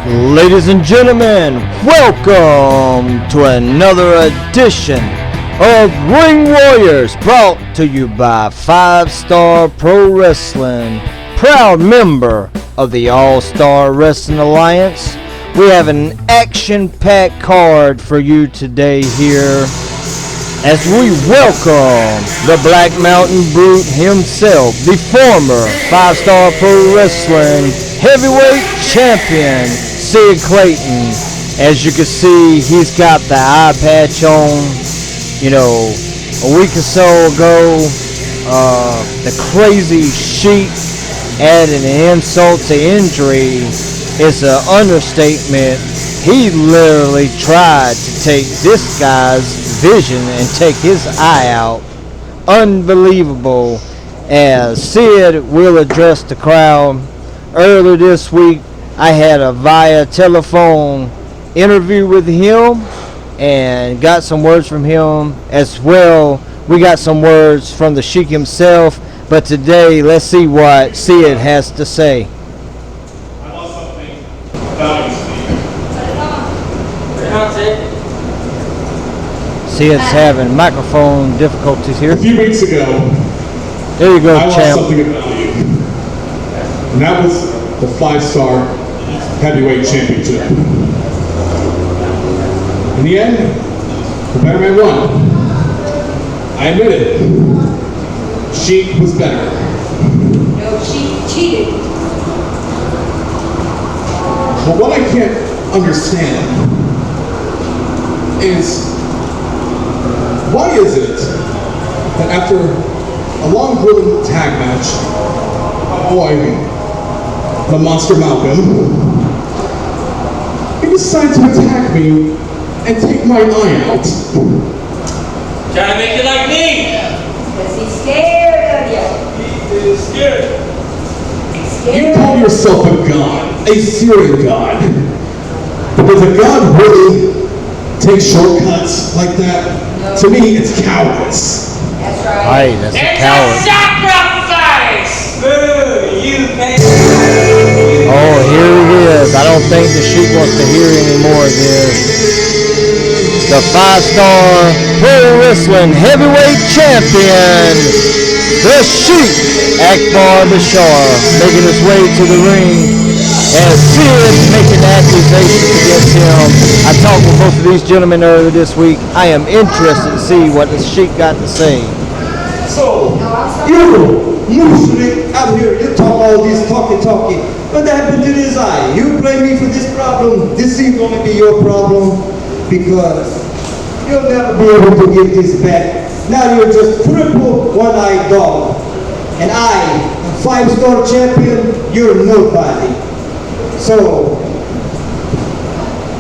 Ladies and gentlemen, welcome to another edition of Ring Warriors, brought to you by 5-Star Pro Wrestling, proud member of the All-Star Wrestling Alliance. We have an action-packed card for you today here as we welcome the Black Mountain Brute himself, the former 5-Star Pro Wrestling Heavyweight Champion, Sheik Clayton. As you can see, he's got the eye patch on. You know, a week or so ago, the crazy Sheik added an insult to injury is an understatement. He literally tried to take this guy's vision and take his eye out. Unbelievable. As Sid will address the crowd. Earlier this week, I had a via telephone interview with him and got some words from him as well. We got some words from the Sheik himself, but today let's see what Sid has to say. I want something about you, Steve. Sid's having microphone difficulties here. A few weeks ago, There you go, I lost champ. something about you. And that was the 5-Star Heavyweight Championship. In the end, the better man won. I admit it. Sheik was better. No, she cheated. But what I can't understand is, why is it that after a long grueling tag match, my boy, the Monster Malcolm, he decided to attack me and take my eye out. Trying to make you like me. Because he's scared of you. He is scared. You call yourself a god, a Syrian god. But does a god really take shortcuts like that? No. To me, it's cowardice. That's right. Right, that's a It's coward. a sacrifice. Boo! You pay. Oh, here it is. I don't think the Sheik wants to hear any more of this. The 5-Star Pro Wrestling Heavyweight Champion, the Sheik Akbar Bashar, making his way to the ring as Sid making accusations against him. I talked with both of these gentlemen earlier this week. I am interested to see what the Sheik got to say. So, you, Muslim, out here, you talk all this talking. What happened to this eye? You blame me for this problem. This seems only be your problem because you'll never be able to get this back. Now you're just crippled, one-eyed dog. And I, a 5-star champion, you're nobody. So,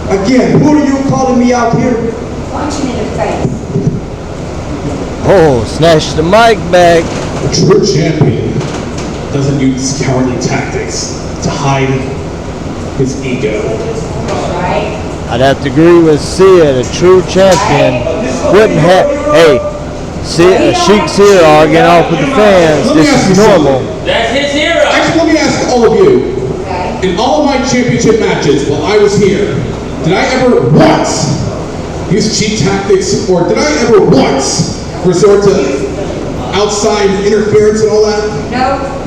again, who are you calling me out here? Punch him in the face. Oh, snatched the mic back. A true champion doesn't use cowardly tactics to hide his ego. That's right. I'd have to agree with Sid. A true champion wouldn't have. Hey, Sheik's here arguing off with the fans. Let me This ask is you normal. That's his hero. Actually, let me ask all of you. Okay. In all of my championship matches while I was here, did I ever once use cheat tactics, or did I ever once resort to outside interference and all that?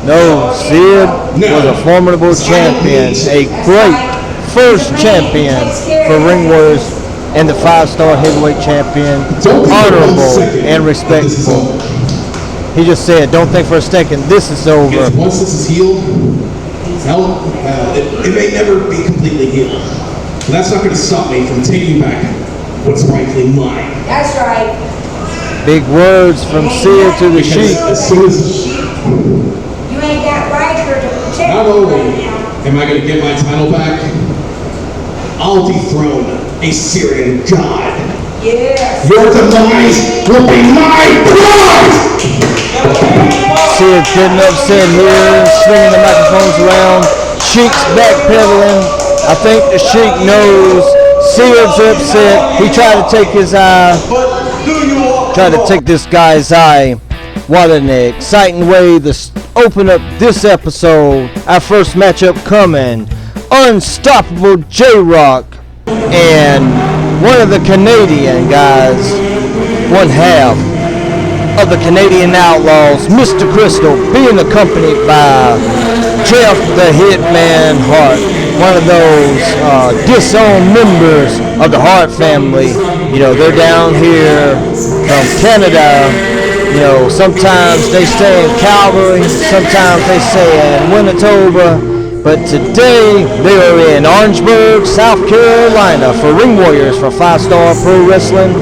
No, Sid was a formidable champion, a great first champion for Ring Warriors, and the 5-star heavyweight champion, honorable and respectful. He just said, don't think for a second, this is over. Because once this is healed, it may never be completely healed. But that's not going to stop me from taking back what's rightfully mine. That's right. Big words from Sid to the Because Sheik. as soon as, You ain't got right here to protect not you only right now. am I going to get my title back, I'll dethrone a Syrian god. Yes. Your demise will be my prize! Sid getting upset here, swinging the microphones around. Sheik's backpedaling. I think the Sheik knows Sid's upset. He tried to take his eye. Tried to take this guy's eye. What an exciting way to open up this episode. Our first matchup coming Unstoppable J-Rock, and one of the Canadian guys, one half of the Canadian Outlaws, Mr. Crystal, being accompanied by Jeff the Hitman Hart, one of those disowned members of the Hart family. You know, they're down here from Canada. You know, sometimes they stay in Calgary, sometimes they stay in Winnetoba, but today they are in Orangeburg, South Carolina for Ring Warriors for 5-Star Pro Wrestling.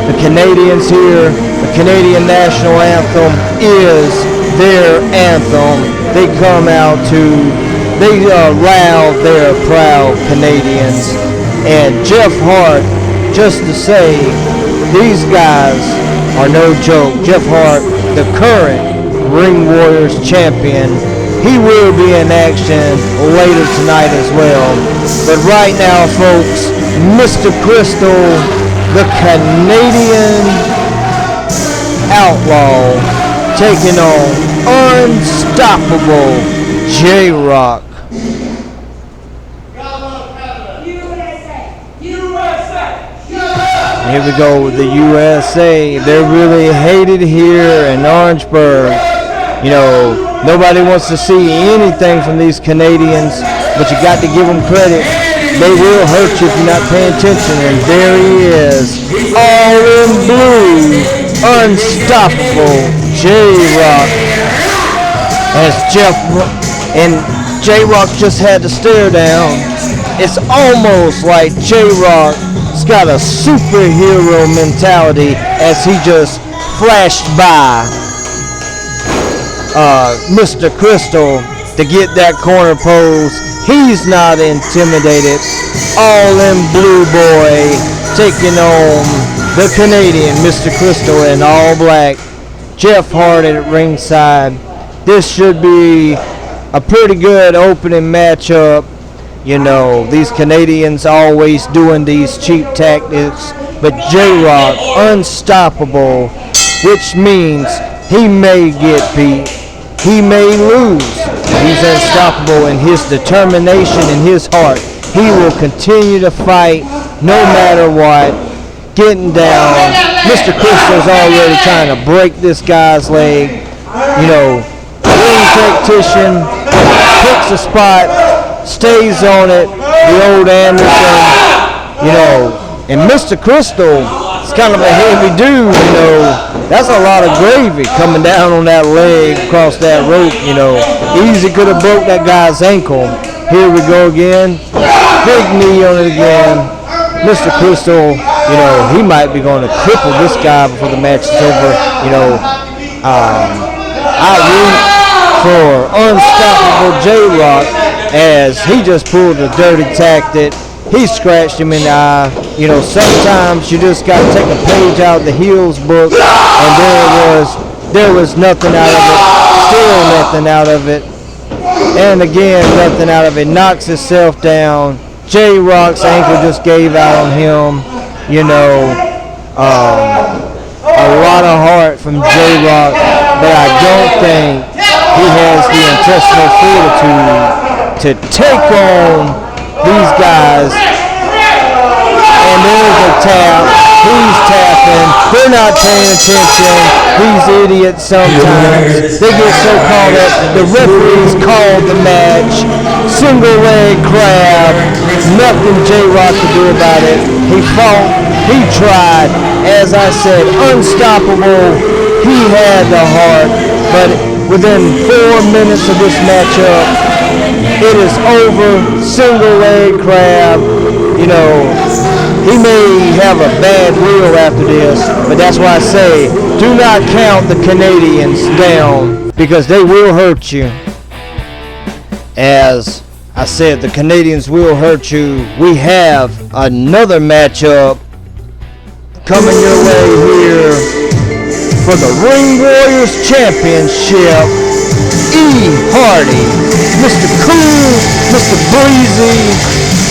The Canadians here, the Canadian national anthem is their anthem. They come out they are loud, they are proud Canadians. And Jeff Hart, just to say, these guys are no joke. Jeff Hart, the current Ring Warriors champion, he will be in action later tonight as well. But right now, folks, Mr. Crystal, the Canadian Outlaw, taking on Unstoppable J-Rock. Here we go with the USA. They're really hated here in Orangeburg. You know, nobody wants to see anything from these Canadians, but you got to give them credit. They will hurt you if you're not paying attention. And there he is, all in blue, Unstoppable J-Rock. As Jeff and J-Rock just had to stare down. It's almost like J-Rock's got a superhero mentality as he just flashed by Mr. Crystal to get that corner pose. He's not intimidated. All in blue boy taking on the Canadian Mr. Crystal in all black. Jeff Hart at ringside. This should be a pretty good opening matchup. You know, these Canadians always doing these cheap tactics, but J-Rock unstoppable, which means he may get beat, he may lose. He's unstoppable in his determination and his heart. He will continue to fight no matter what. Getting down. Mr. Crystal's already trying to break this guy's leg. You know, ring tactician picks a spot, stays on it, the old Anderson, you know, and Mr. Crystal is kind of a heavy dude, you know. That's a lot of gravy coming down on that leg across that rope, you know. Easy could have broke that guy's ankle. Here we go again. Big knee on it again. Mr. Crystal, you know, he might be going to cripple this guy before the match is over, you know. I root for Unstoppable J-Rock as he just pulled a dirty tactic. He scratched him in the eye. You know, sometimes you just got to take a page out of the heels book, and there was nothing out of it. Still nothing out of it. And again, nothing out of it. Knocks himself down. J-Rock's ankle just gave out on him. You know, a lot of heart from J-Rock, but I don't think he has the intestinal fortitude to take on these guys. And there's a tap. He's tapping. They're not paying attention. These idiots sometimes. They get so caught up. The referees called the match. Single leg crab. Nothing J-Rock could do about it. He fought. He tried. As I said, unstoppable. He had the heart. But within 4 minutes of this matchup, it is over. Single leg crab. You know, he may have a bad reel after this, but that's why I say, do not count the Canadians down, because they will hurt you. As I said, the Canadians will hurt you. We have another matchup coming your way here for the Ring Warriors Championship. E. Hardy, Mr. Cool, Mr. Breezy,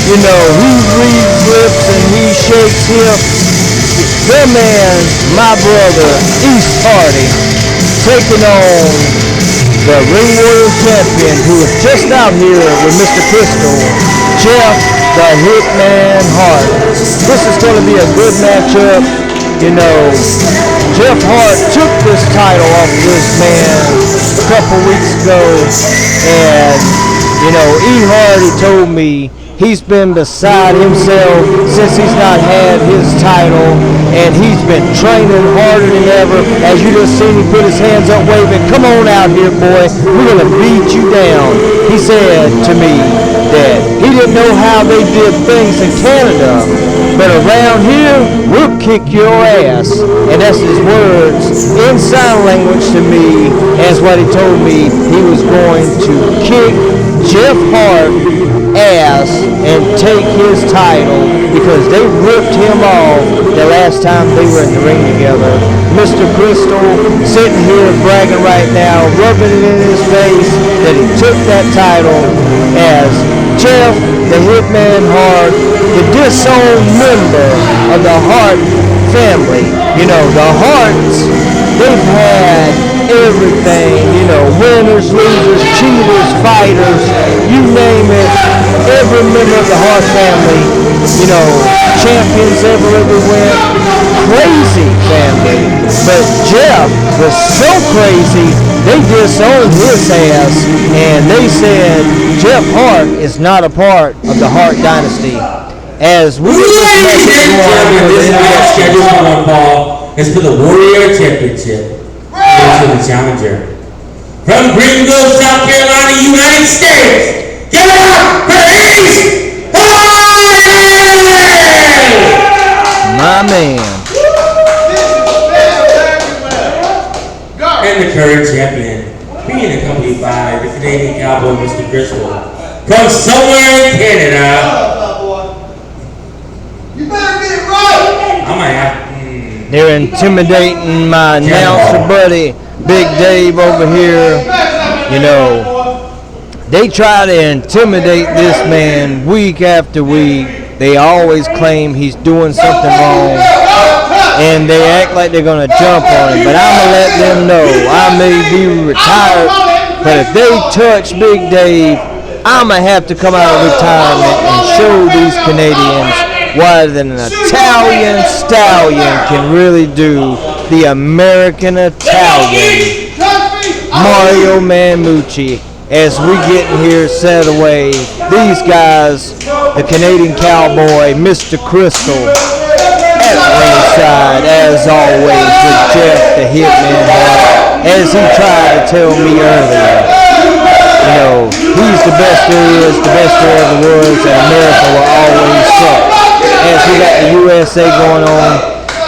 you know, he reads lips and he shakes hips. The man, my brother, East Hardy, taking on the Ring Warriors champion, who is just out here with Mr. Crystal. Jeff the Hitman Hart. This is going to be a good matchup. You know, Jeff Hart took this title off this man a couple weeks ago, and you know, E. Hardy told me he's been beside himself since he's not had his title, and he's been training harder than ever. As you just seen, he put his hands up waving, "Come on out here, boy. We're going to beat you down." He said to me that he didn't know how they did things in Canada, but around here, we'll kick your ass. And that's his words in sign language to me, as what he told me he was going to kick Jeff Hart ass and take his title because they ripped him off the last time they were in the ring together. Mr. Crystal sitting here bragging right now, rubbing it in his face that he took that title as Jeff the Hitman Hart, the disowned member of the Hart family. You know, the Harts, they've had everything, you know, winners, losers, cheaters, fighters, you name it. Every member of the Hart family, you know, champions everywhere went. Crazy family. But Jeff was so crazy, they disowned his ass, and they said Jeff Hart is not a part of the Hart dynasty. As we get this message going, this match scheduled for one fall is for the Warrior Championship. To the challenger from Greenville, South Carolina, United States. Give it up for East my man. And the current champion, being accompanied by the Canadian Cowboy, Mr. Crystal, from somewhere in Canada. You better get it right! I might have. They're intimidating my announcer buddy, Big Dave over here. You know, they try to intimidate this man week after week. They always claim he's doing something wrong, and they act like they're going to jump on him. But I'm going to let them know I may be retired, but if they touch Big Dave, I'm going to have to come out of retirement and show these Canadians why an Italian stallion can really do the American Italian. Mario Manucci, as we get here set away, these guys, the Canadian Cowboy, Mr. Crystal, at ringside, as always, with Jeff the Hitman Hart, as he tried to tell me earlier. You know, he's the best there is, the best there ever was, and America will always suck. As we got the USA going on,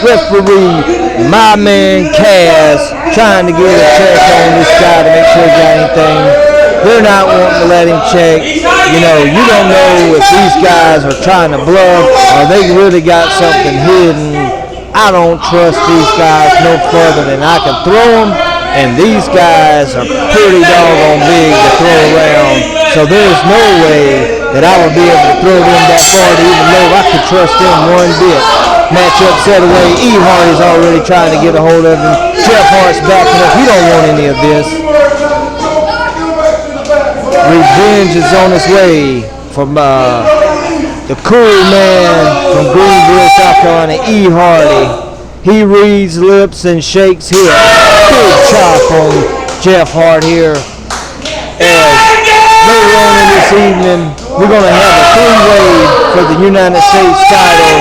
referee, my man Kaz, trying to get a check on this guy to make sure he got anything. They're not wanting to let him check. You know, you don't know if these guys are trying to bluff or they really got something hidden. I don't trust these guys no further than I can throw them, and these guys are pretty doggone big to throw around. So there's no way that I would be able to throw them that far to even know if I could trust them one bit. Matchup set away. E. Hardy's already trying to get a hold of him. Jeff Hart's backing up. He don't want any of this. Revenge is on its way from the cool man from Greenville, South Carolina, E. Hardy. He reads lips and shakes hip. Big chop on Jeff Hart here. Later on in this evening, we're going to have a three-way for the United States title.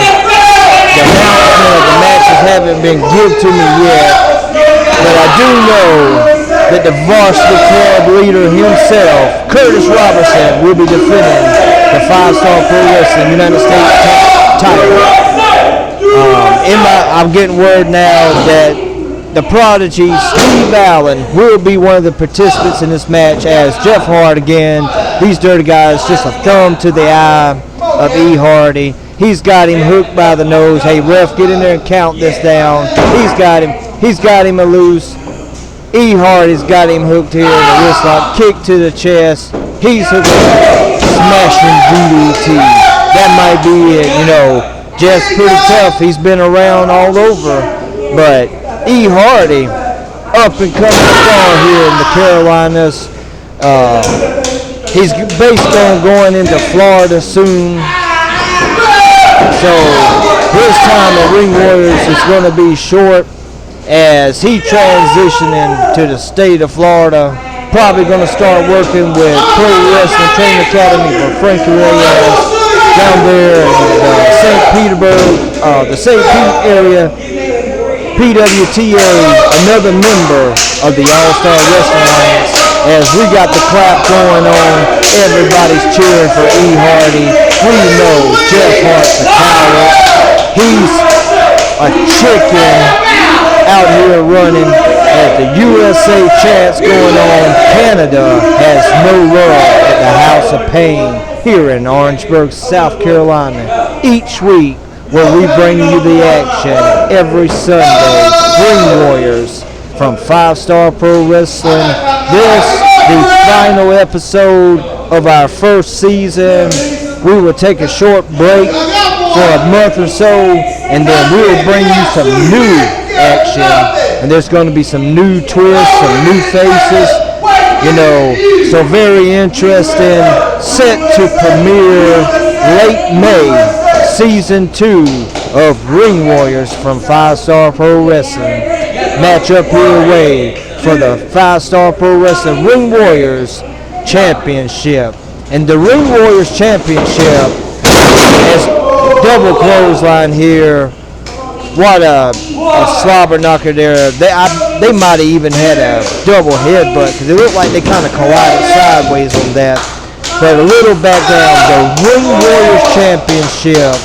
The announcement of the matches haven't been given to me yet, but I do know that the varsity club leader himself, Curtis Robertson, will be defending the 5-star pro wrestling United States title. I'm getting word now that the prodigy Steve Allen will be one of the participants in this match, as Jeff Hart again, these dirty guys, just a thumb to the eye of E. Hardy. He's got him hooked by the nose. Hey ref, get in there and count this down. He's got him a loose. E. Hardy's got him hooked here in the wrist lock, kick to the chest. He's hooked up, smashing DDT. That might be it, you know. Jeff's pretty tough. He's been around all over, but E. Hardy, up and coming star here in the Carolinas. He's based on going into Florida soon. So his time at Ring Warriors is going to be short as he transitioning to the state of Florida. Probably going to start working with Pro Wrestling Training Academy for Frankie Reyes down there in St. Petersburg, the St. Pete area. PWTA, another member of the All-Star Wrestling Alliance. As we got the clap going on, everybody's cheering for E. Hardy. We know Jeff Hart's a coward. He's a chicken out here running at the USA chants going on. Canada has no love at the House of Pain here in Orangeburg, South Carolina. Each week, where we bring you the action every Sunday. Ring Warriors from 5-Star Pro Wrestling. This, the final episode of our first season. We will take a short break for a month or so, and then we will bring you some new action. And there's going to be some new twists, some new faces. You know, so very interesting. Set to premiere late May. Season 2 of Ring Warriors from 5-Star Pro Wrestling. Match up here away for the 5-Star Pro Wrestling Ring Warriors Championship. And the Ring Warriors Championship has double clothesline here. What a slobber knocker there. They might have even had a double headbutt because it looked like they kind of collided sideways on that. But a little background, the Ring Warriors Championship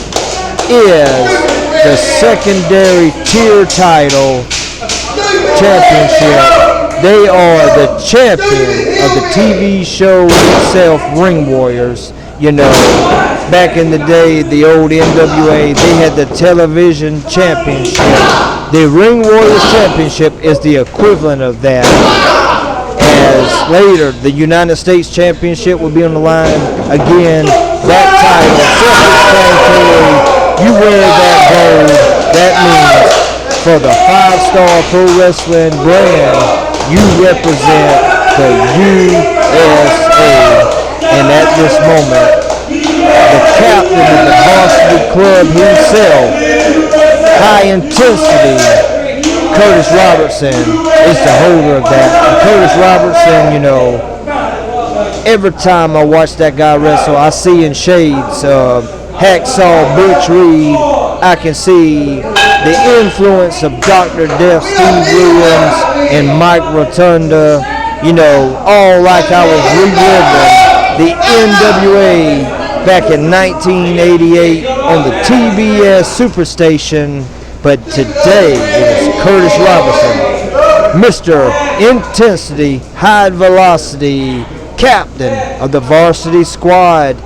is the secondary tier title championship. They are the champion of the TV show itself, Ring Warriors. You know, back in the day, the old NWA, they had the television championship. The Ring Warriors Championship is the equivalent of that. As later, the United States Championship will be on the line again. That title, self-explanatory. You wear that gold. That means for the 5-Star Pro Wrestling brand, you represent the USA. And at this moment, the captain of the varsity club himself, high intensity, Curtis Robertson is the holder of that. And Curtis Robertson, you know, every time I watch that guy wrestle, I see in shades Hacksaw Butch Reed. I can see the influence of Dr. Death, Steve Williams, and Mike Rotunda. You know, all like I was reliving the NWA back in 1988 on the TBS Superstation. But today it is Curtis Robertson, Mr. Intensity, High Velocity, captain of the varsity squad.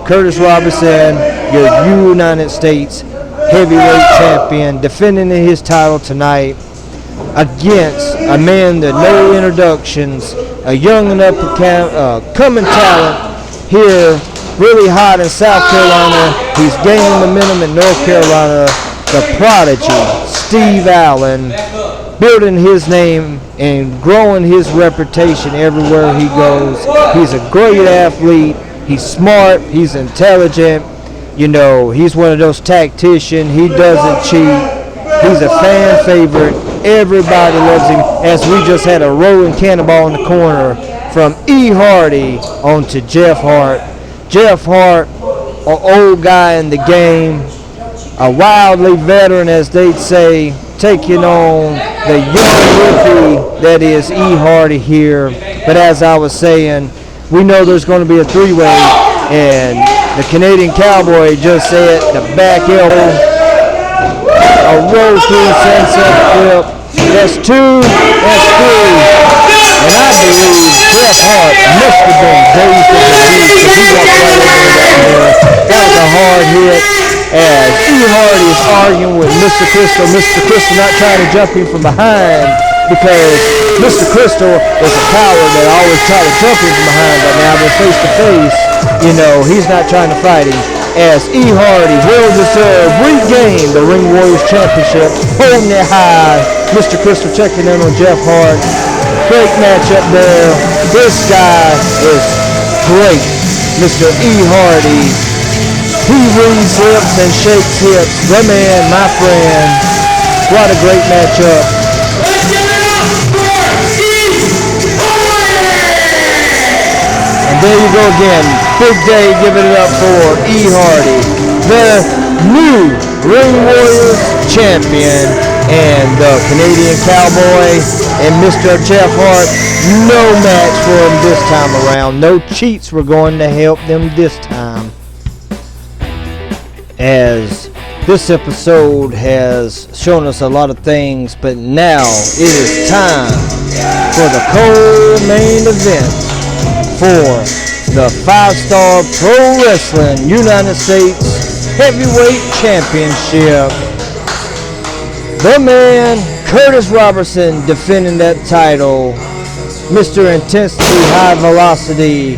Curtis Robertson, your United States heavyweight champion, defending his title tonight against a man that no introductions, a young and up-and-coming talent here, really hot in South Carolina. He's gaining momentum in North Carolina. The prodigy, Steve Allen, building his name and growing his reputation everywhere he goes. He's a great athlete. He's smart. He's intelligent. You know, he's one of those tacticians. He doesn't cheat. He's a fan favorite. Everybody loves him. As we just had a rolling cannonball in the corner from E. Hardy on to Jeff Hart. Jeff Hart, an old guy in the game, a wildly veteran, as they'd say, taking on the young rookie that is E. Hardy here. But as I was saying, we know there's going to be a three-way, and the Canadian Cowboy just said the back elbow, a roll through sunset flip. That's 2, that's 3. And I believe Jeff Hart must have been dazed at the beat because he walked right over that there. That was a hard hit. As E. Hardy is arguing with Mr. Crystal. Mr. Crystal not trying to jump him from behind because Mr. Crystal is a coward that always try to jump him from behind. But now they're face to face. You know, he's not trying to fight him. As E. Hardy will deserve regain the Ring Warriors Championship, holding it high. Mr. Crystal checking in on Jeff Hart. Great matchup there. This guy is great Mr. E. Hardy. He wins hips and shakes hips. The man, my friend. What a great matchup. Let's give it up for Steve And there you go again. Big day giving it up for E. Hardy, the new Ring Warriors champion, and the Canadian Cowboy and Mr. Jeff Hart. No match for him this time around. No cheats were going to help them this time. As this episode has shown us a lot of things, but now it is time for the co-main event for the 5-Star Pro Wrestling United States Heavyweight Championship. The man, Curtis Robertson, defending that title. Mr. Intensity High Velocity,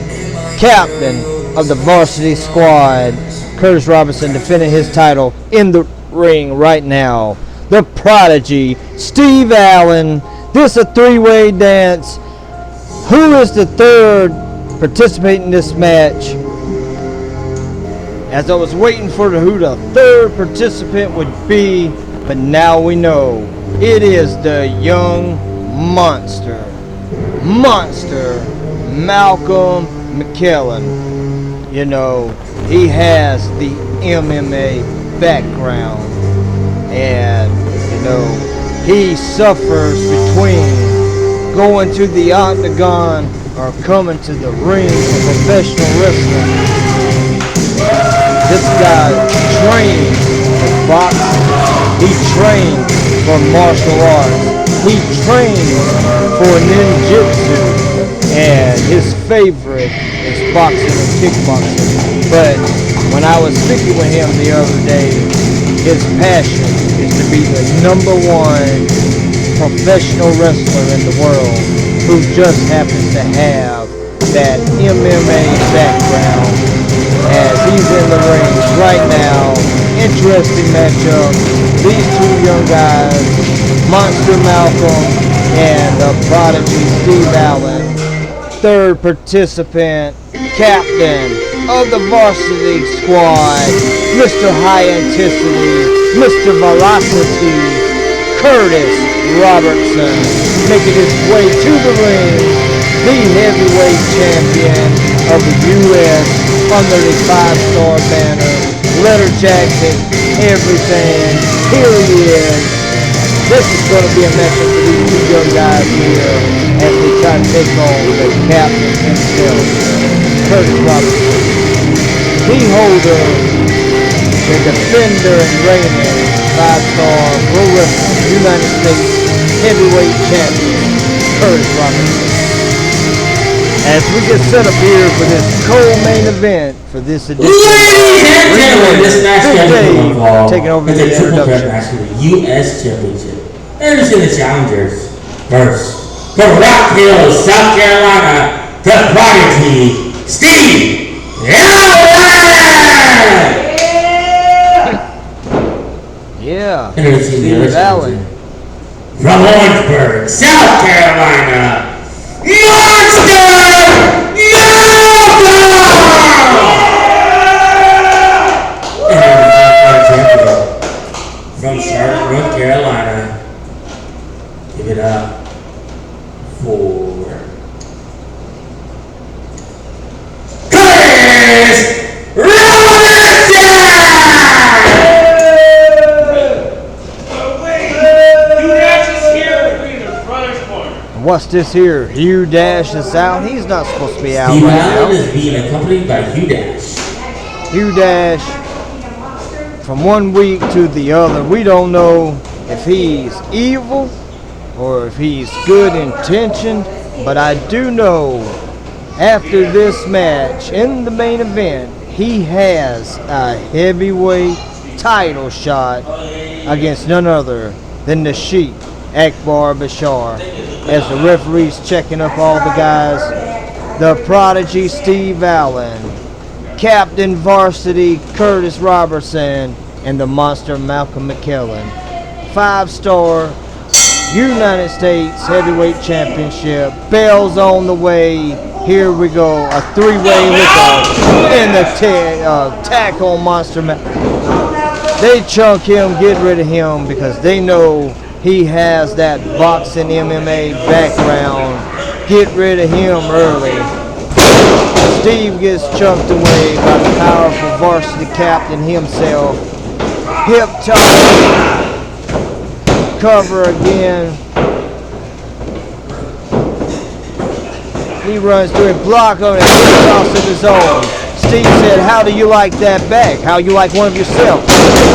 captain of the varsity squad. Curtis Robertson defending his title in the ring right now. The Prodigy, Steve Allen. This is a three-way dance. Who is the third participating in this match? As I was waiting for who the third participant would be, but now we know. It is the young monster, Malcolm McKellen. You know, he has the MMA background, and you know, he suffers between going to the octagon or coming to the ring for professional wrestling. This guy trained for boxing. He trained for martial arts. He trained for ninjutsu, and his favorite is boxing and kickboxing. But when I was speaking with him the other day, his passion is to be the #1 professional wrestler in the world who just happens to have that MMA background. As he's in the ring right now, interesting matchup. These two young guys, Monster Malcolm and the Prodigy Steve Allen. Third participant, captain of the varsity squad, Mr. High Intensity, Mr. Velocity, Curtis Robertson, making his way to the ring, the heavyweight champion of the U.S. under the 5-Star banner, letter jacket, everything. Here he is. This is going to be a matchup for these two young guys here as they try to take on the captain himself, Curtis Robertson. The holder, the defender and reigning 5-Star Pro Wrestling United States Heavyweight Champion, Curtis Robertson. As we get set up here for this co-main event for this edition. Ladies and gentlemen, this match is taking over the triple threat introduction. match for the U.S. Championship. Introducing the challengers. First, from Rock Hill, South Carolina, the Prodigy, Steve Allen! Yeah. Introducing the other Steve Allen. challenger. From Orangeburg, South Carolina, Monster Malcolm! From Charlotte, North Carolina, give it up for Curtis Robertson! What's this here? Hugh Dash is out. He's not supposed to be out Steve right Allen now. is being accompanied by Hugh Dash. Hugh Dash, from one week to the other, we don't know if he's evil or if he's good intentioned, but I do know after this match in the main event, he has a heavyweight title shot against none other than the Sheik, Akbar Bashar. As the referee's checking up all the guys, the Prodigy Steve Allen, Captain Varsity Curtis Robertson, and the Monster Malcolm McKellen. 5-Star United States Heavyweight Championship. Bell's on the way. Here we go, a three-way with in the tack on Monster Malcolm. They chunk him, get rid of him because they know he has that boxing MMA background. Get rid of him early. Steve gets chunked away by the powerful varsity captain himself. Hip toss. Cover again. He runs through it, block on it, hip toss of his own. Steve said, how do you like that back? How you like one of yourself?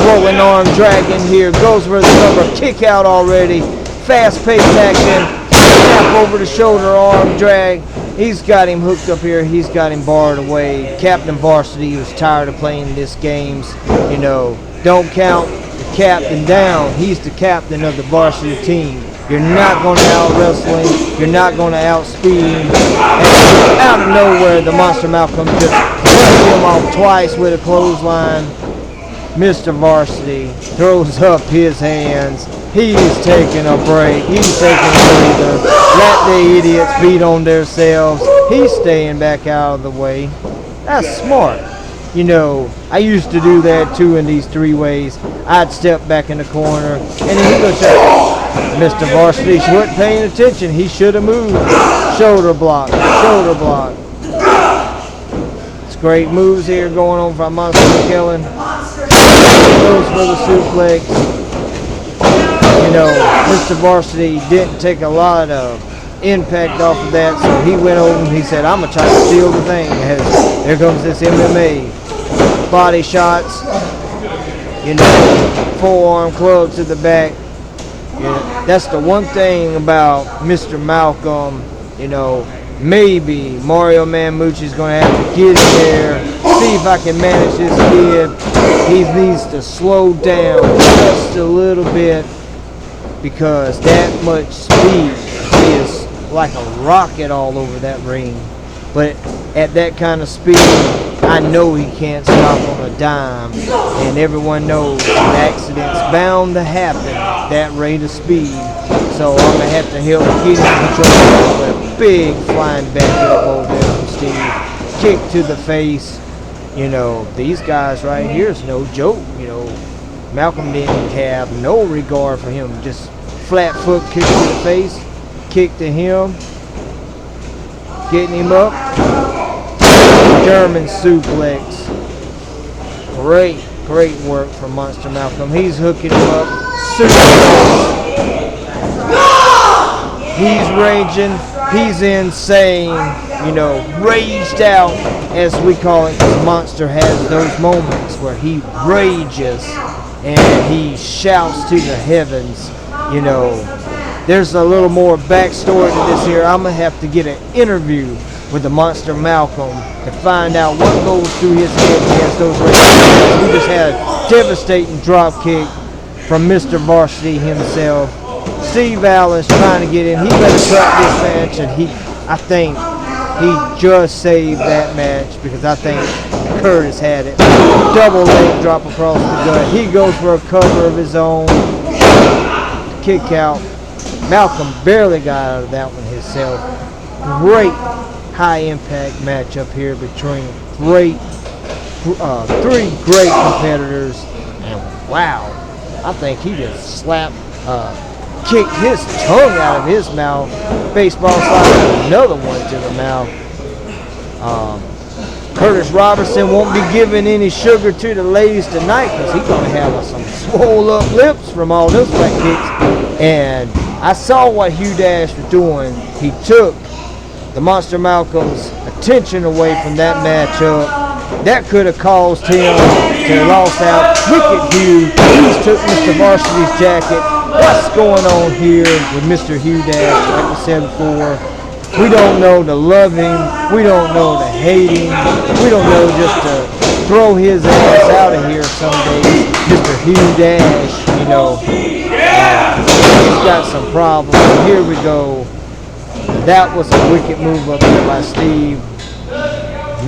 Rolling arm dragging here, goes for the cover, kick out already. Fast-paced action, snap over the shoulder, arm drag. He's got him hooked up here. He's got him barred away. Captain Varsity was tired of playing this games. You know, don't count the captain down. He's the captain of the varsity team. You're not going to out-wrestle him. You're not going to outspeed him. And out of nowhere, the Monster Malcolm just brushed him off twice with a clothesline. Mr. Varsity throws up his hands. He's taking a break. He's taking a breather. Let the idiots beat on themselves. He's staying back out of the way. That's smart. You know, I used to do that too in these three ways. I'd step back in the corner, and then he goes, Mr. Varsity wasn't paying attention. He should have moved. Shoulder block, shoulder block. It's great moves here going on from Monster McKellen. Goes for the suplex. You know, Mr. Varsity didn't take a lot of impact off of that, so he went over and he said, I'm going to try to steal the thing. There comes this MMA. Body shots, you know, forearm club to the back. Yeah, that's the one thing about Mr. Malcolm, you know, maybe Mario Mamucci's going to have to get in there, see if I can manage this kid. He needs to slow down just a little bit because that much speed is like a rocket all over that ring. But at that kind of speed, I know he can't stop on a dime. And everyone knows accidents bound to happen at that rate of speed. So I'm going to have to help get him control with a big flying back elbow there from Steve. Kick to the face. You know, these guys right here is no joke. You know, Malcolm didn't have no regard for him. Just flat foot kick to the face. Kick to him. Getting him up. German suplex. Great work from Monster Malcolm. He's hooking him up. Suplex. He's raging. He's insane. You know, raged out, as we call it, because Monster has those moments where he rages and he shouts to the heavens. You know, there's a little more backstory to this here. I'm going to have to get an interview with the Monster Malcolm to find out what goes through his head against those races. We just had a devastating drop kick from Mr. Varsity himself. Steve Allen's trying to get in. He better cut this match, and I think he just saved that match because I think Curtis had it. Double leg drop across the gut. He goes for a cover of his own. Kick out. Malcolm barely got out of that one himself. Great high impact matchup here between three great competitors. And wow, I think he just kicked his tongue out of his mouth. Baseball slide, another one to the mouth. Curtis Robertson won't be giving any sugar to the ladies tonight because he's going to have some swole up lips from all those back kicks. And I saw what Hugh Dash was doing. He took the Monster Malcolm's attention away from that matchup. That could have caused him to lost out. Look at Hugh. He's took Mr. Varsity's jacket. What's going on here with Mr. Hugh Dash? Like I said before, we don't know to love him. We don't know to hate him. We don't know just to throw his ass out of here some days. Mr. Hugh Dash, you know, he's got some problems. Here we go. That was a wicked move up there by Steve.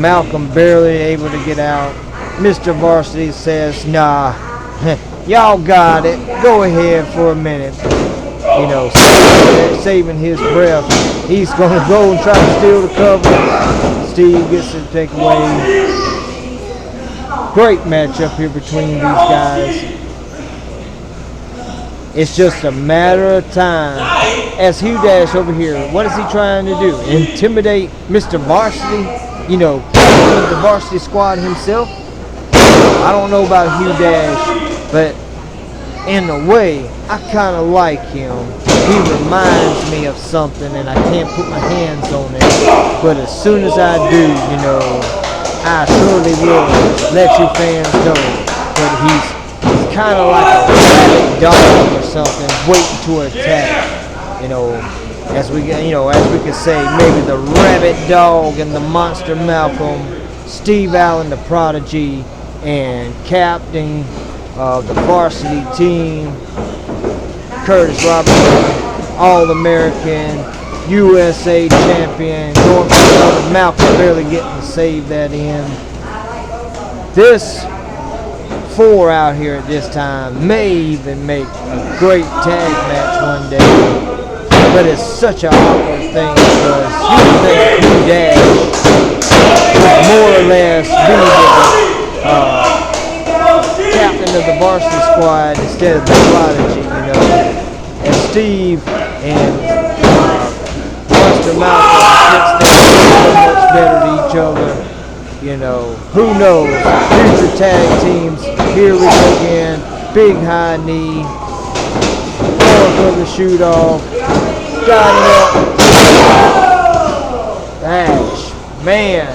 Malcolm barely able to get out. Mr. Varsity says, nah, y'all got it. Go ahead for a minute. you know, saving his breath. He's going to go and try to steal the cover. Steve gets the takeaway. Great matchup here between these guys. It's just a matter of time. As Hugh Dash over here, what is he trying to do? Intimidate Mr. Varsity? You know, the varsity squad himself? I don't know about Hugh Dash, but in a way, I kind of like him. He reminds me of something, and I can't put my hands on it. But as soon as I do, you know, I surely will let you fans know. But he's kind of like a rabid dog or something, waiting to attack. You know, as we could say, maybe the rabid dog and the monster Malcolm, Steve Allen, the prodigy, and captain of the varsity team, Curtis Robertson, All-American, USA champion, going for another. Malcolm barely getting to save that in. This 4 out here at this time may even make a great tag match one day, but it's such an awkward thing because you think Hugh Dash would more or less be the captain of the varsity squad instead of the prodigy, you know. And Steve and Monster Malcolm sits there so much better to each other. You know, who knows? Future tag teams. Here we go again. Big high knee. Going for the shoot off. Got it up. Dash. Man.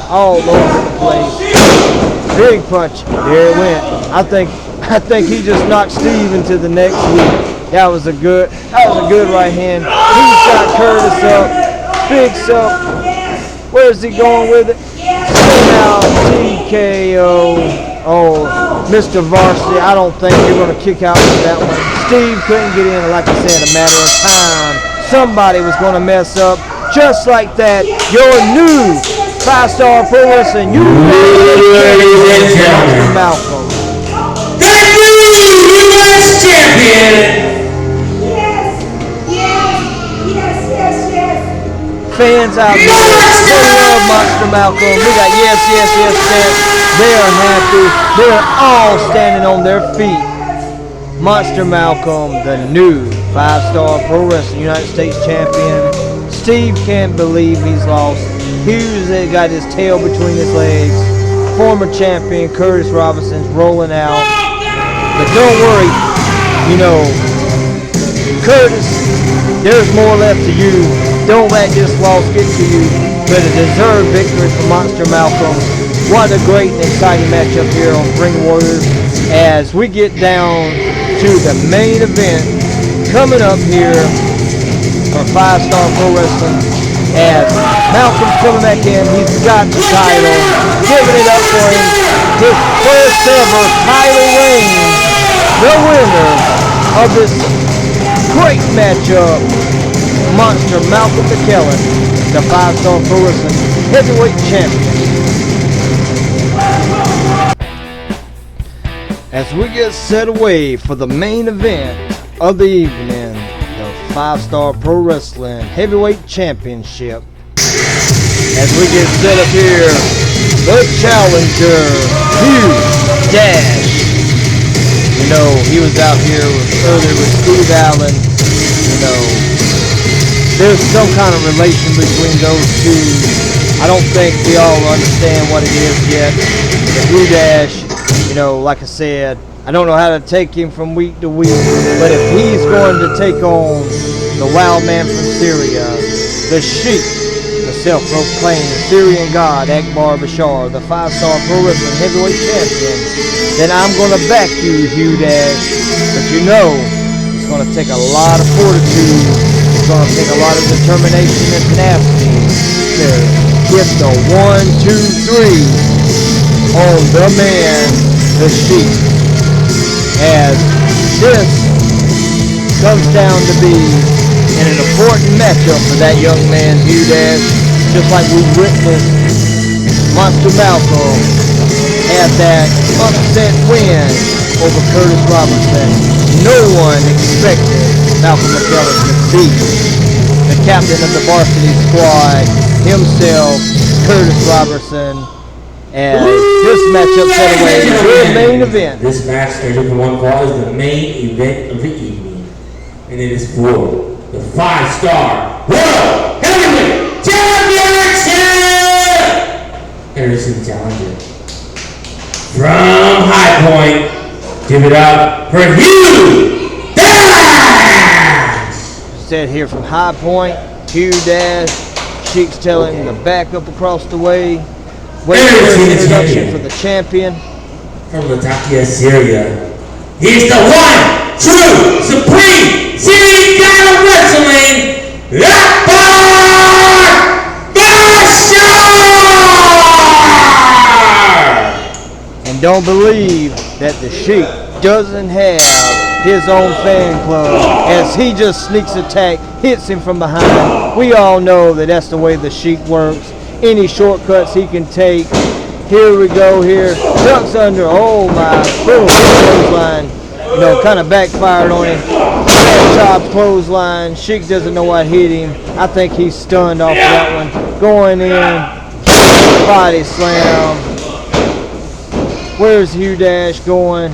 All over the place. Big punch. There it went. I think he just knocked Steve into the next week. That was a good right hand. He shot Curtis up. Picks up. Where's he going with it? Now TKO. Oh, Mr. Varsity, I don't think you're going to kick out with that one. Steve couldn't get in, like I said, a matter of time. Somebody was going to mess up. Just like that, your new 5-star pro wrestling, you Malcolm. The new U.S. champion. Fans out there, they love Monster Malcolm. We got yes chants. They are happy. They are all standing on their feet. Monster Malcolm, the new 5-star pro wrestling United States champion. Steve can't believe he's lost. Hughes got his tail between his legs. Former champion Curtis Robinson's rolling out. But don't worry, you know, Curtis, there's more left to you. Don't let this loss get to you, but a deserved victory for Monster Malcolm. What a great and exciting matchup here on Ring Warriors as we get down to the main event coming up here for 5-star pro wrestling. As Malcolm's coming back in, he's got the title, giving it up for him. His first ever title reign, the winner of this great matchup. Monster Malcolm McKellen, the 5-star pro wrestling heavyweight champion. As we get set away for the main event of the evening, the 5-star pro wrestling heavyweight championship. As we get set up here, the challenger, Hugh Dash. You know, he was out here earlier with Steve Allen. You know, there's some kind of relation between those two. I don't think we all understand what it is yet. But Hugh Dash, you know, like I said, I don't know how to take him from week to week, but if he's going to take on the wild man from Syria, the Sheik, the self-proclaimed Syrian god Akbar Bashar, the 5-star pro wrestling heavyweight champion, then I'm going to back you, Hugh Dash. But you know, it's going to take a lot of fortitude. It's going to take a lot of determination and tenacity to get the 1, 2, 3 on the man, the Sheik. As this comes down to be an important matchup for that young man, Hugh Dash, just like we witnessed Monster Malcolm had that upset win over Curtis Robinson. No one expected Malcolm McKellar defeats the captain of the varsity squad himself, Curtis Robertson, as this matchup set away the main event. This match scheduled for one fall is the main event of the evening, and it is for the 5-star World Heavyweight Championship. Harrison Challenger from High Point. Give it up for Hugh. Said here from High Point, Hugh Dash. Sheik's telling him to back up across the way. Waiting for an introduction for the champion. From Latakia, Syria. He's the one, true, supreme, series god of wrestling, And don't believe that the Sheik doesn't have his own fan club, as he just sneaks attack, hits him from behind. We all know that that's the way the Sheik works. Any shortcuts he can take. Here we go here. Ducks under. Oh my. Boom. Clothesline. You know, kind of backfired on him. Chop clothesline. Sheik doesn't know what hit him. I think he's stunned off of that one. Going in. Body slam. Where's Hugh Dash going?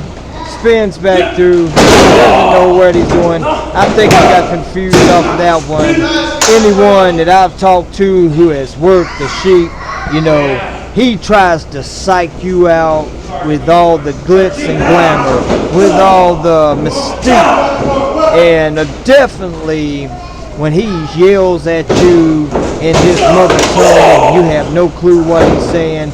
Spins back through. Doesn't know what he's doing. I think I got confused off of that one. Anyone that I've talked to who has worked the Sheik, you know, he tries to psych you out with all the glitz and glamour, with all the mystique, and definitely when he yells at you in his mother tongue, you have no clue what he's saying.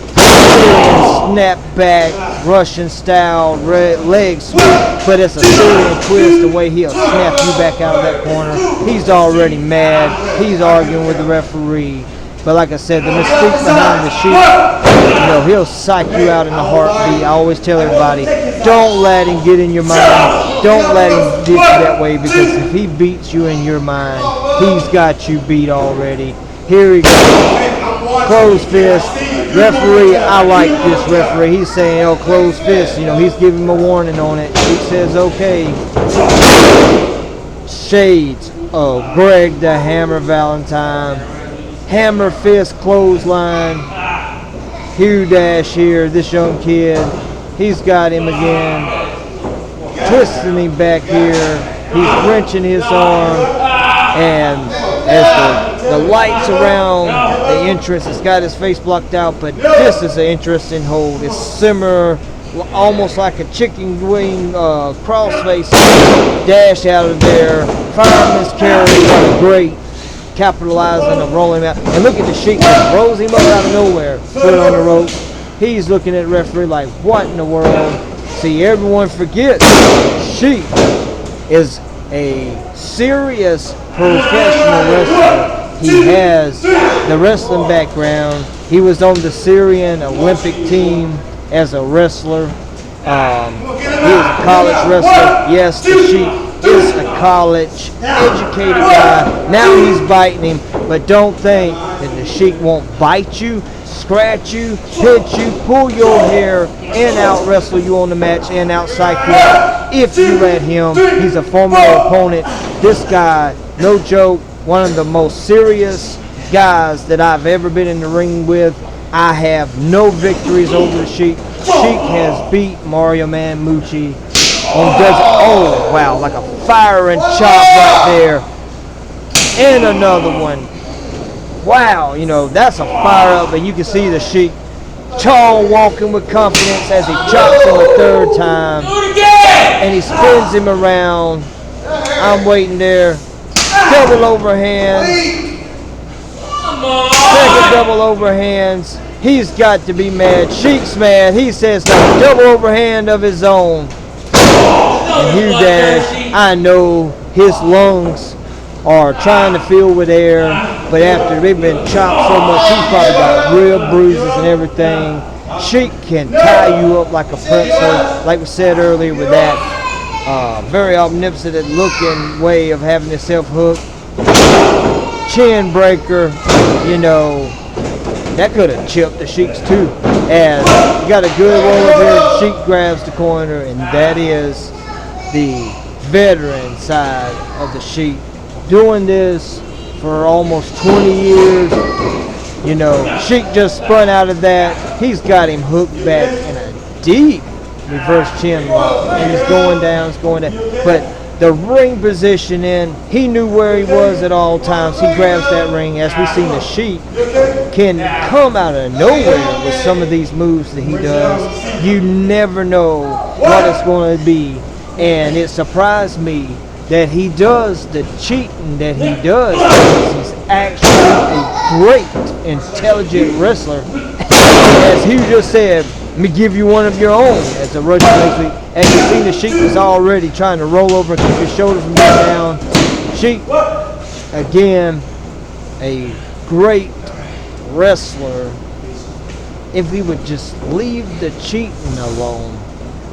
Snap back, Russian style, leg sweep, but it's a Syrian twist the way he'll snap you back out of that corner. He's already mad. He's arguing with the referee. But like I said, the mystique behind the Sheik, you know, he'll psych you out in a heartbeat. I always tell everybody, don't let him get in your mind. Don't let him get you that way, because if he beats you in your mind, he's got you beat already. Here he goes. Closed fist. Referee, I like this referee. He's saying, oh, closed fist. You know, he's giving him a warning on it. He says, okay. Shades of Greg the Hammer Valentine. Hammer fist clothesline. Hugh Dash here, this young kid. He's got him again. Twisting him back here. He's wrenching his arm. And as the lights around the entrance, it's got his face blocked out, but this is an interesting hold. It's similar, almost like a chicken wing crossface. Dash out of there. Fireman's carry, great. Capitalizing and rolling him out. And look at the Sheik, rolls him up out of nowhere. Put on the rope. He's looking at the referee like, what in the world? See, everyone forgets Sheik is a serious professional wrestler. He has the wrestling background. He was on the Syrian Olympic team as a wrestler. He was a college wrestler. Yes, the Sheik is a college educated guy. Now he's biting him, but don't think that the Sheik won't bite you, scratch you, hit you, pull your hair, and out wrestle you on the match, and out psych you out if you let him. He's a formidable opponent. This guy, no joke, one of the most serious guys that I've ever been in the ring with. I have no victories over the Sheik. Sheik has beat Mario Manmucci on Desert. Oh, wow, like a fire and chop right there. And another one. Wow, you know, that's a fire up, and you can see the Sheik tall walking with confidence as he chops him a third time. And he spins him around. I'm waiting there. Double overhands. Second double overhands. He's got to be mad. Sheik's mad. He says no. Double overhand of his own. And Hugh Dash, I know his lungs are trying to fill with air, but after they've been chopped so much, he's probably got real bruises and everything. Sheik can tie you up like a pretzel, like we said earlier, with that very omnipotent looking way of having himself hooked. Chin breaker, you know, that could have chipped the Sheik's too. And you got a good roll over here. Sheik grabs the corner, and that is the veteran side of the Sheik, doing this for almost 20 years. You know, Sheik just spun out of that. He's got him hooked back in a deep reverse chin lock, and he's going down, But the ring positioning, he knew where he was at all times. He grabs that ring. As we've seen, the Sheik can come out of nowhere with some of these moves that he does. You never know what it's going to be. And it surprised me that he does the cheating that he does, because he's actually a great, intelligent wrestler. As Hugh just said, let me give you one of your own as a Russian next week. As you see, the Sheik was already trying to roll over and keep his shoulders from going down. Sheik, again, a great wrestler. If he would just leave the cheating alone,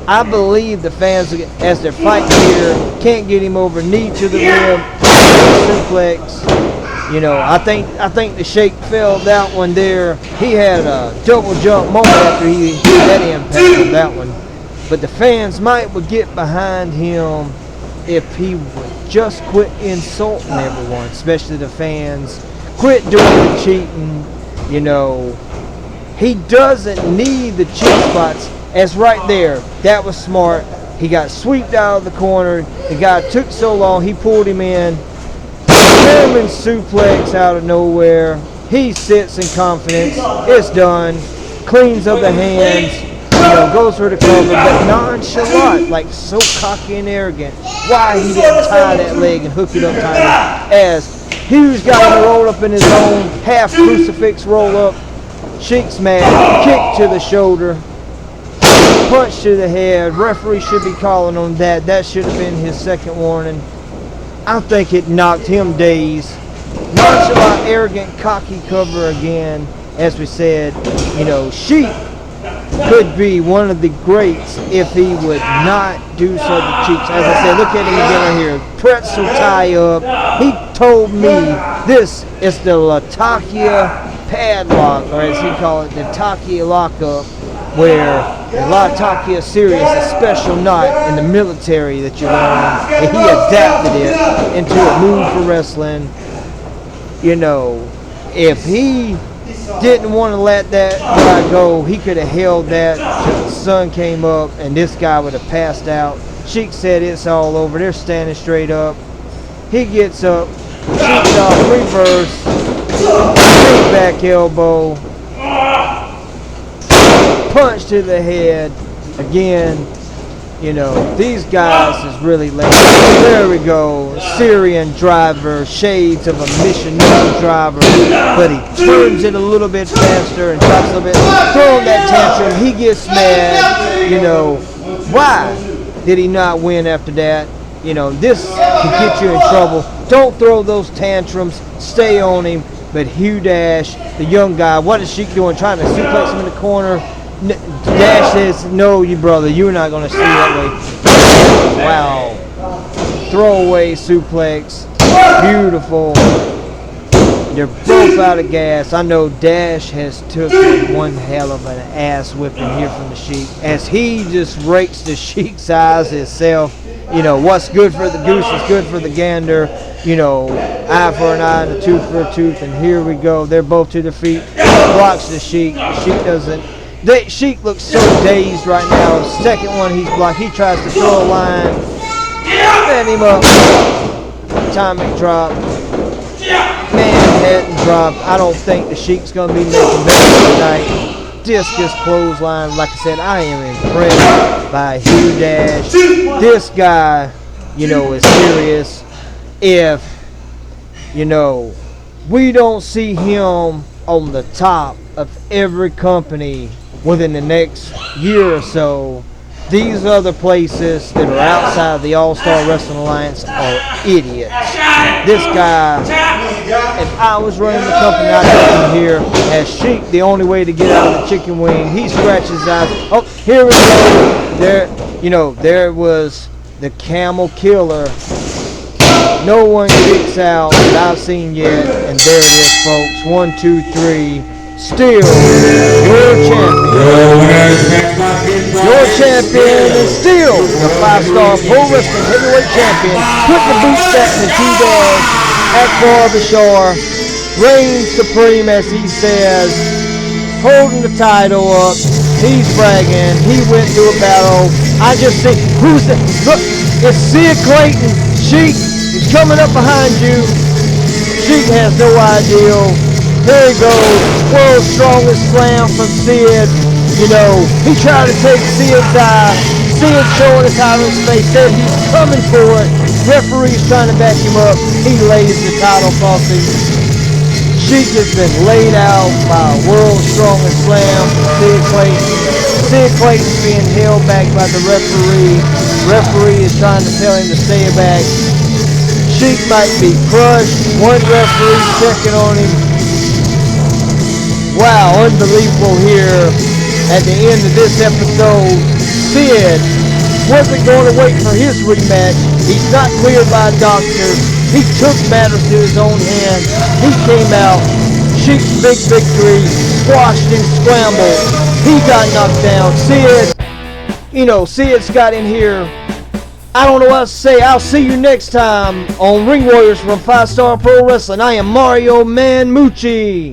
I believe the fans, as they're fighting here, can't get him over. Knee to the rib, suplex. You know, I think the Sheik failed that one there. He had a double jump moment after he did that impact on that one. But the fans would get behind him if he would just quit insulting everyone, especially the fans. Quit doing the cheating. You know, he doesn't need the cheat spots. As right there, that was smart. He got swept out of the corner. The guy took so long, he pulled him in. German suplex out of nowhere. He sits in confidence. It's done. Cleans up the hands. You know, goes for the cover, but nonchalant, like so cocky and arrogant. Why he didn't tie that leg and hook it up tighter? As Hugh's got him rolled up in his own half crucifix roll up. Sheik's mad. Kick to the shoulder. Punch to the head. Referee should be calling on that. That should have been his second warning. I think it knocked him dazed. Nonchalant, arrogant, cocky cover again. As we said, you know, Sheik could be one of the greats if he would not do so to cheats. As I said, look at him again right here. Pretzel tie up. He told me this is the Latakia padlock, or as he called it, the Latakia lockup, where the Latakia series, a special knot in the military that you learn, and he adapted it into a move for wrestling. You know, if he didn't want to let that guy go, he could have held that till the sun came up and this guy would have passed out. Sheik said it's all over. They're standing straight up. He gets up, shoots off, reverse, straight back elbow, punch to the head. Again, you know, these guys is really late. There we go. Syrian driver, shades of a missionary driver, but he turns it a little bit faster and drops a little bit. Throwing that tantrum, he gets mad. You know, why did he not win after that? You know, this could get you in trouble. Don't throw those tantrums. Stay on him. But Hugh Dash, the young guy, what is Sheik doing? Trying to suplex him in the corner. Dash says, no, you brother, you're not going to stay that way. Wow. Throwaway suplex. Beautiful. They're both out of gas. I know Dash has took one hell of an ass whipping here from the Sheik, as he just rakes the Sheik's eyes himself. You know, what's good for the goose is good for the gander. You know, eye for an eye and a tooth for a tooth. And here we go. They're both to their feet. Blocks the Sheik. The Sheik doesn't. Sheik looks so dazed right now. Second one he's blocked. He tries to throw a line. Set him up. Atomic drop. Manhattan drop. I don't think the Sheik's going to be making better tonight. Discus clothesline. Like I said, I am impressed by Hugh Dash. This guy, you know, is serious. If, you know, we don't see him on the top of every company within the next year or so, these other places that are outside the All-Star Wrestling Alliance are idiots. This guy, if I was running the company, I'd come here as Sheik, the only way to get out of the chicken wing. He scratches his eyes. Oh, here we go. There, you know, there was the camel killer. No one kicks out that I've seen yet, and there it is, folks. 1, 2, 3. still your champion. Your winner is next month in Your champion is still the 5-star pro wrestling heavyweight champion. Putting the boots back in the T-Dash at Barbashore. Reigns supreme, as he says, holding the title up. He's bragging. He went through a battle. I just see, who's the, look, it's Sid Clayton. Sheik is coming up behind you. Sheik has no idea. There he goes. World's strongest slam from Sid. You know, he tried to take Sid's eye. Sid showing his title in his face, said he's coming for it. Referee's trying to back him up. He lays the title across him. Sheik has been laid out by world's strongest slam, Sid Clayton. Sid Clayton's being held back by the referee. Referee is trying to tell him to stay back. Sheik might be crushed. One referee checking on him. Wow, unbelievable here at the end of this episode. Sid wasn't going to wait for his rematch. He's not cleared by doctors. He took matters to his own hands. He came out. Sheik's big victory. Squashed and scrambled. He got knocked down. Sid, Sid's got in here. I don't know what to say. I'll see you next time on Ring Warriors from 5-Star Pro Wrestling. I am Mario Manmucci.